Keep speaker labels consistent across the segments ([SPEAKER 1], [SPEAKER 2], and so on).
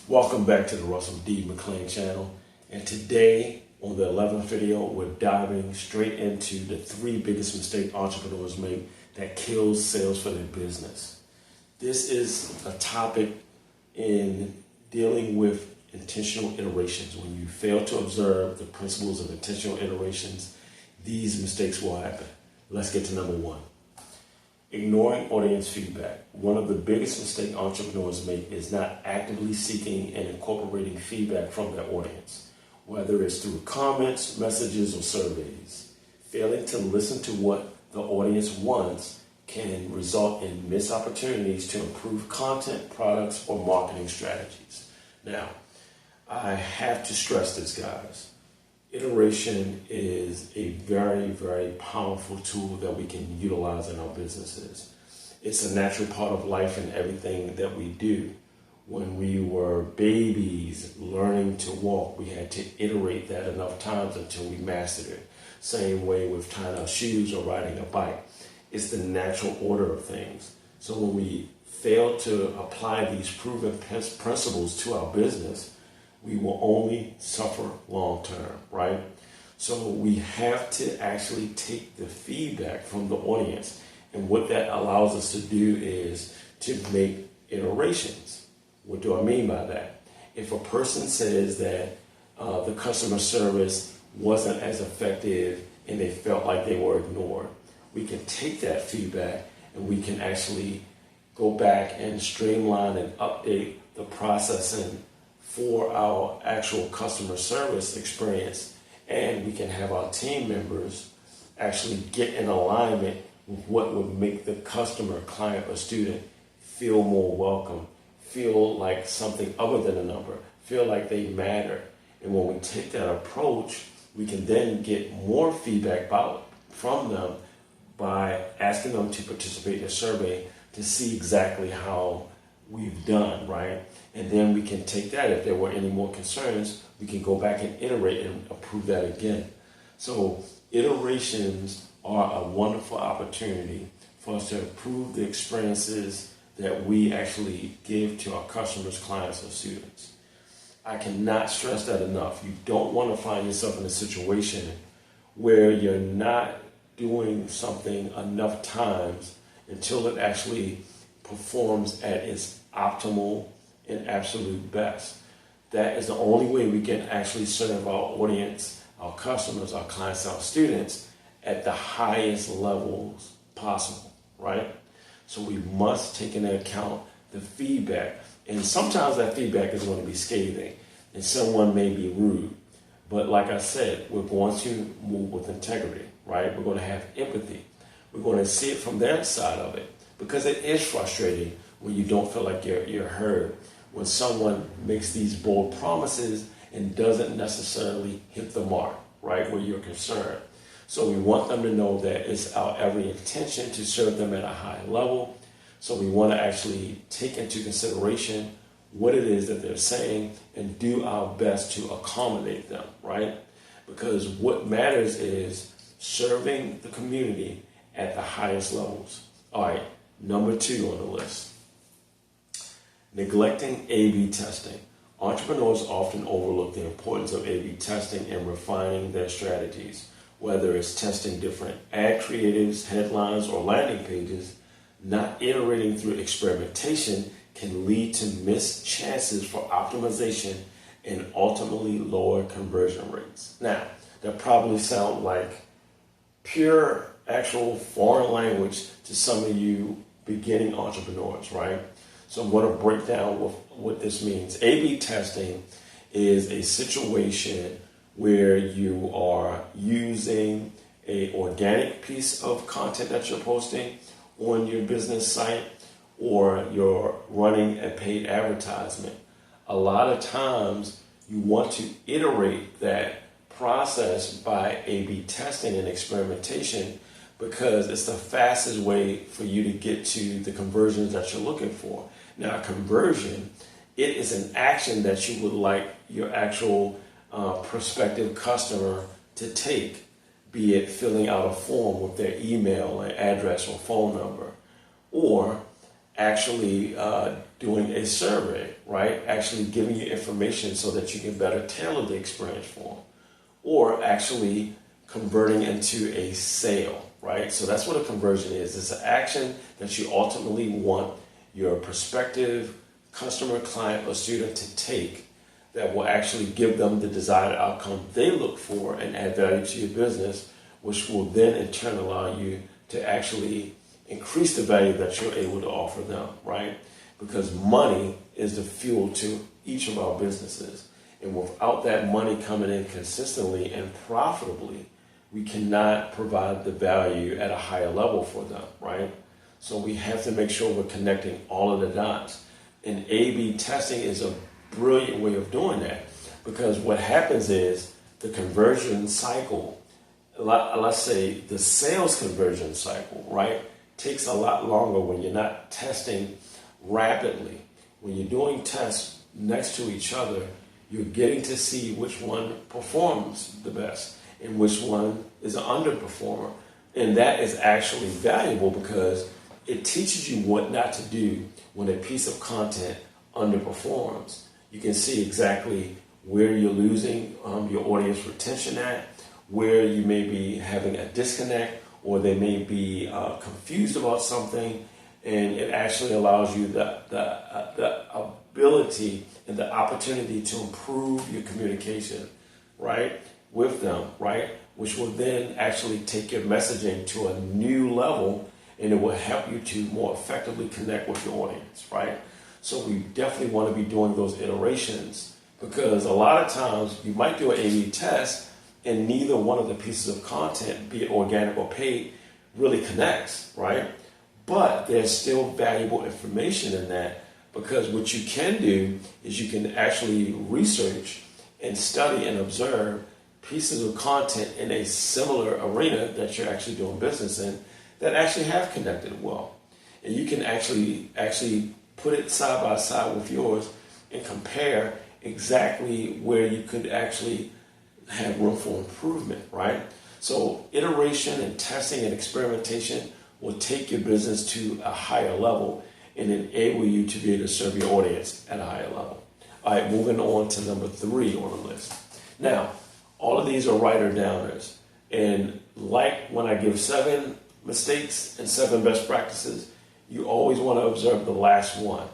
[SPEAKER 1] Welcome back to the Russell D. McLean channel, and today on the 11th video we're diving straight into the 3 biggest mistakes entrepreneurs make that kills sales for their business. This is a topic in dealing with intentional iterations. When you fail to observe the principles of intentional iterations, these mistakes will happen. Let's get to number 1. Ignoring audience feedback. One of the biggest mistakes entrepreneurs make is not actively seeking and incorporating feedback from their audience, whether it's through comments, messages, or surveys. Failing to listen to what the audience wants can result in missed opportunities to improve content, products, or marketing strategies. Now, I have to stress this, guys. Iteration is a very, very powerful tool that we can utilize in our businesses. It's a natural part of life and everything that we do. When we were babies learning to walk, we had to iterate that enough times until we mastered it. Same way with tying our shoes or riding a bike. It's the natural order of things. So when we fail to apply these proven principles to our business, we will only suffer long term, right? So we have to actually take the feedback from the audience. And what that allows us to do is to make iterations. What do I mean by that? If a person says that the customer service wasn't as effective and they felt like they were ignored, we can take that feedback and we can actually go back and streamline and update the processing for our actual customer service experience, and we can have our team members actually get in alignment with what would make the customer, client, or student feel more welcome, feel like something other than a number, feel like they matter. And when we take that approach, we can then get more feedback from them by asking them to participate in a survey to see exactly how we've done, right? And then we can take that. If there were any more concerns, we can go back and iterate and approve that again. So iterations are a wonderful opportunity for us to improve the experiences that we actually give to our customers, clients, or students. I cannot stress that enough. You don't want to find yourself in a situation where you're not doing something enough times until it actually performs at its optimal and absolute best. That is the only way we can actually serve our audience, our customers, our clients, our students at the highest levels possible, right? So we must take into account the feedback. And sometimes that feedback is going to be scathing and someone may be rude. But like I said, we're going to move with integrity, right? We're going to have empathy. We're going to see it from their side of it, because it is frustrating when you don't feel like you're heard, when someone makes these bold promises and doesn't necessarily hit the mark, right, where you're concerned. So we want them to know that it's our every intention to serve them at a high level. So we want to actually take into consideration what it is that they're saying and do our best to accommodate them, right? Because what matters is serving the community at the highest levels. All right, number 2 on the list. Neglecting A/B testing. Entrepreneurs often overlook the importance of A/B testing and refining their strategies. Whether it's testing different ad creatives, headlines, or landing pages, not iterating through experimentation can lead to missed chances for optimization and ultimately lower conversion rates. Now, that probably sounds like pure actual foreign language to some of you beginning entrepreneurs, right? So I'm going to break down what this means. A/B testing is a situation where you are using an organic piece of content that you're posting on your business site, or you're running a paid advertisement. A lot of times you want to iterate that process by A/B testing and experimentation, because it's the fastest way for you to get to the conversions that you're looking for. Now, conversion, it is an action that you would like your actual prospective customer to take, be it filling out a form with their email, an address, or phone number, or actually doing a survey, right? Actually giving you information so that you can better tailor the experience for them, or actually converting into a sale, right? So that's what a conversion is. It's an action that you ultimately want your prospective customer, client, or student to take that will actually give them the desired outcome they look for and add value to your business, which will then in turn allow you to actually increase the value that you're able to offer them, right? Because money is the fuel to each of our businesses. And without that money coming in consistently and profitably, we cannot provide the value at a higher level for them, right? So we have to make sure we're connecting all of the dots. And A/B testing is a brilliant way of doing that, because what happens is the conversion cycle, let's say the sales conversion cycle, right, takes a lot longer when you're not testing rapidly. When you're doing tests next to each other, you're getting to see which one performs the best and which one is an underperformer. And that is actually valuable because it teaches you what not to do when a piece of content underperforms. You can see exactly where you're losing your audience retention at, where you may be having a disconnect, or they may be confused about something, and it actually allows you the ability and the opportunity to improve your communication, right, with them, right, which will then actually take your messaging to a new level, and it will help you to more effectively connect with your audience, right? So we definitely want to be doing those iterations, because a lot of times you might do an A/B test and neither one of the pieces of content, be it organic or paid, really connects, right? But there's still valuable information in that, because what you can do is you can actually research and study and observe pieces of content in a similar arena that you're actually doing business in that actually have connected well. And you can actually put it side by side with yours and compare exactly where you could actually have room for improvement, right? So iteration and testing and experimentation will take your business to a higher level and enable you to be able to serve your audience at a higher level. All right, moving on to number 3 on the list. Now, all of these are writer-downers. And like when I give 7 mistakes and 7 best practices, you always want to observe the last one,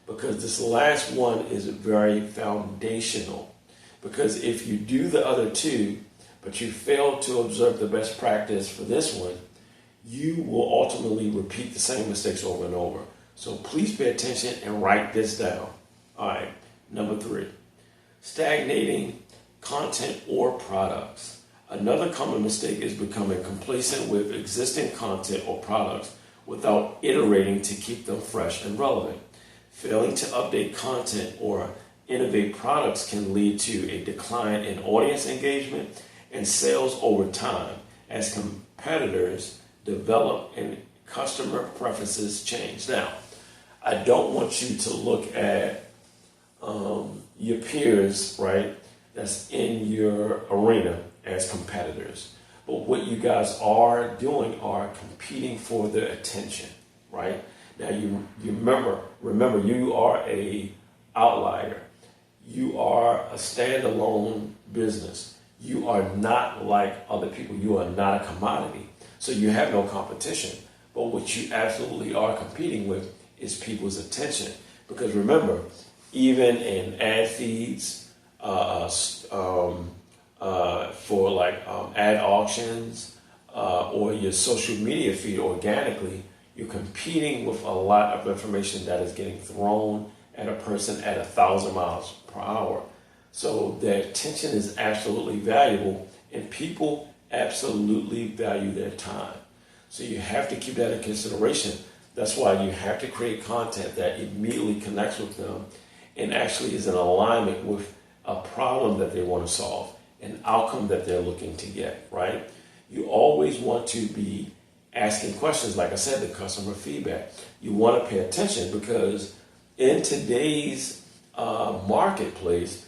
[SPEAKER 1] because this last one is very foundational. Because if you do the other 2, but you fail to observe the best practice for this one, you will ultimately repeat the same mistakes over and over. So please pay attention and write this down. All right, number 3, stagnating content or products. Another common mistake is becoming complacent with existing content or products without iterating to keep them fresh and relevant. Failing to update content or innovate products can lead to a decline in audience engagement and sales over time as competitors develop and customer preferences change. Now, I don't want you to look at your peers, right, that's in your arena as competitors. But what you guys are doing are competing for their attention, right? Now, you remember, you are a outlier. You are a standalone business. You are not like other people. You are not a commodity. So you have no competition. But what you absolutely are competing with is people's attention. Because remember, even in ad feeds, for like ad auctions, or your social media feed organically, you're competing with a lot of information that is getting thrown at a person at 1,000 miles per hour. So their attention is absolutely valuable, and people absolutely value their time. So you have to keep that in consideration. That's why you have to create content that immediately connects with them and actually is in alignment with a problem that they want to solve, an outcome that they're looking to get, right? You always want to be asking questions. Like I said, the customer feedback. You want to pay attention, because in today's marketplace,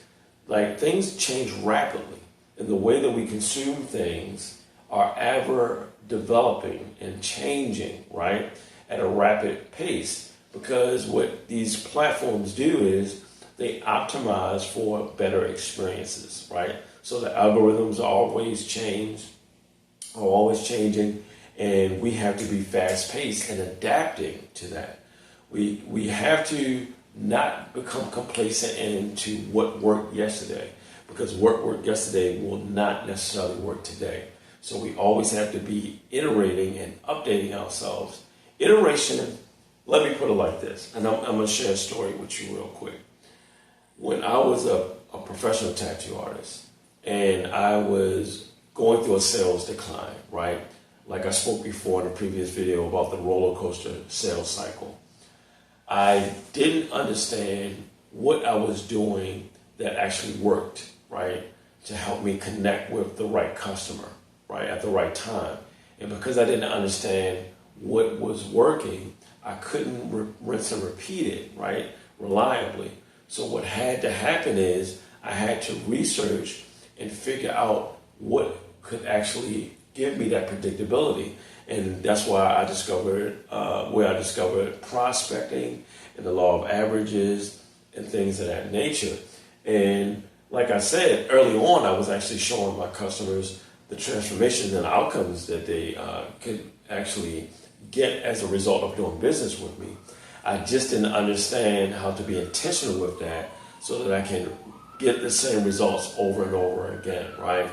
[SPEAKER 1] like, things change rapidly, and the way that we consume things are ever developing and changing, right, at a rapid pace. because what these platforms do is they optimize for better experiences, right? So the algorithms are always changing, and we have to be fast paced and adapting to that. We have to not become complacent into what worked yesterday, because what worked yesterday will not necessarily work today. So we always have to be iterating and updating ourselves. Iteration, let me put it like this, and I'm going to share a story with you real quick. When I was a professional tattoo artist and I was going through a sales decline, right? Like I spoke before in a previous video about the roller coaster sales cycle. I didn't understand what I was doing that actually worked, right? To help me connect with the right customer, right? At the right time. And because I didn't understand what was working, I couldn't rinse and repeat it, right? Reliably. So what had to happen is I had to research and figure out what could actually give me that predictability. And that's why I discovered prospecting and the law of averages and things of that nature. And like I said, early on, I was actually showing my customers the transformations and outcomes that they could actually get as a result of doing business with me. I just didn't understand how to be intentional with that so that I can get the same results over and over again, right?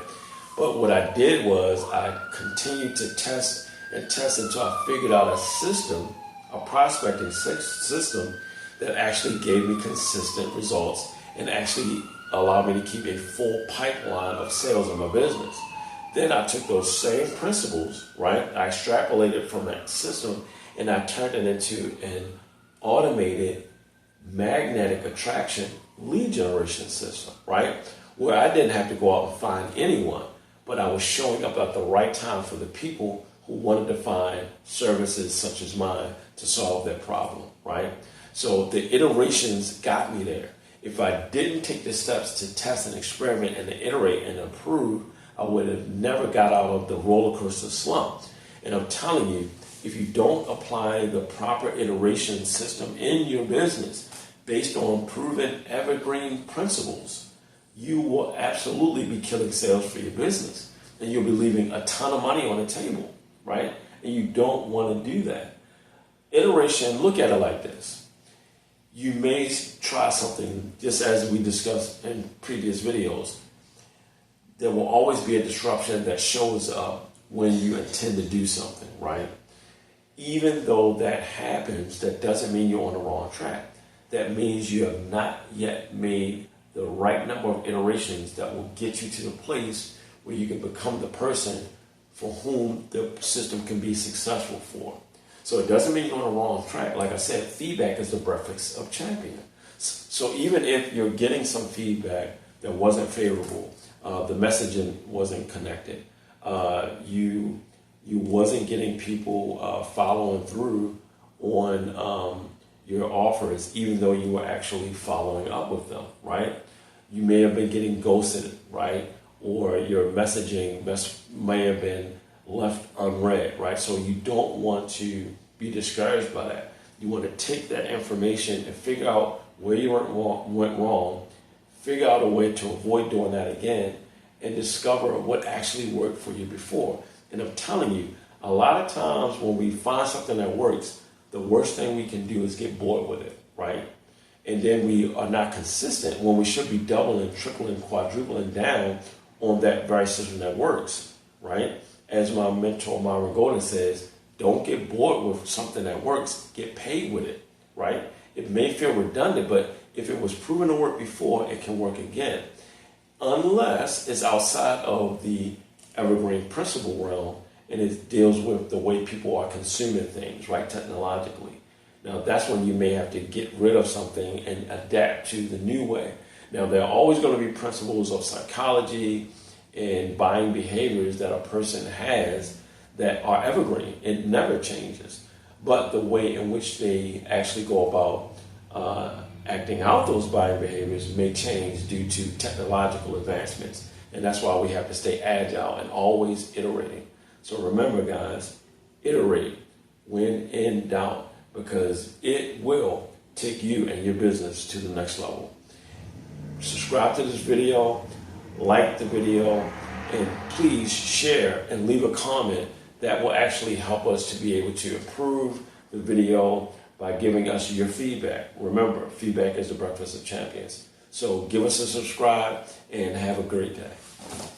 [SPEAKER 1] But what I did was I continued to test until I figured out a system, a prospecting system that actually gave me consistent results and actually allowed me to keep a full pipeline of sales in my business. Then I took those same principles, right? I extrapolated from that system and I turned it into an automated magnetic attraction lead generation system, right? Where I didn't have to go out and find anyone, but I was showing up at the right time for the people who wanted to find services such as mine to solve their problem, right? So the iterations got me there. If I didn't take the steps to test and experiment and to iterate and improve, I would have never got out of the roller coaster slump. And I'm telling you, if you don't apply the proper iteration system in your business based on proven evergreen principles, you will absolutely be killing sales for your business. And you'll be leaving a ton of money on the table, right? And you don't want to do that. Iteration, look at it like this. You may try something, just as we discussed in previous videos. There will always be a disruption that shows up when you intend to do something, right? Even though that happens, that doesn't mean you're on the wrong track. That means you have not yet made the right number of iterations that will get you to the place where you can become the person for whom the system can be successful for. So it doesn't mean you're on the wrong track. Like I said, feedback is the breakfast of champion. So even if you're getting some feedback that wasn't favorable, the messaging wasn't connected, you wasn't getting people following through on your offers, even though you were actually following up with them, right? You may have been getting ghosted, right? Or your messaging may have been left unread, right? So you don't want to be discouraged by that. You want to take that information and figure out where you went wrong, figure out a way to avoid doing that again, and discover what actually worked for you before. And I'm telling you, a lot of times when we find something that works, the worst thing we can do is get bored with it, right? And then we are not consistent when we should be doubling, tripling, quadrupling down on that very system that works, right? As my mentor, Myron Golden, says, don't get bored with something that works, get paid with it, right? It may feel redundant, but if it was proven to work before, it can work again. Unless it's outside of the evergreen principle realm and it deals with the way people are consuming things, right, technologically. Now, that's when you may have to get rid of something and adapt to the new way. Now, there are always going to be principles of psychology and buying behaviors that a person has that are evergreen. It never changes. But the way in which they actually go about acting out those buying behaviors may change due to technological advancements. And that's why we have to stay agile and always iterating. So remember, guys, iterate when in doubt. because it will take you and your business to the next level. Subscribe to this video, like the video, and please share and leave a comment that will actually help us to be able to improve the video by giving us your feedback. Remember, feedback is the breakfast of champions. So give us a subscribe and have a great day.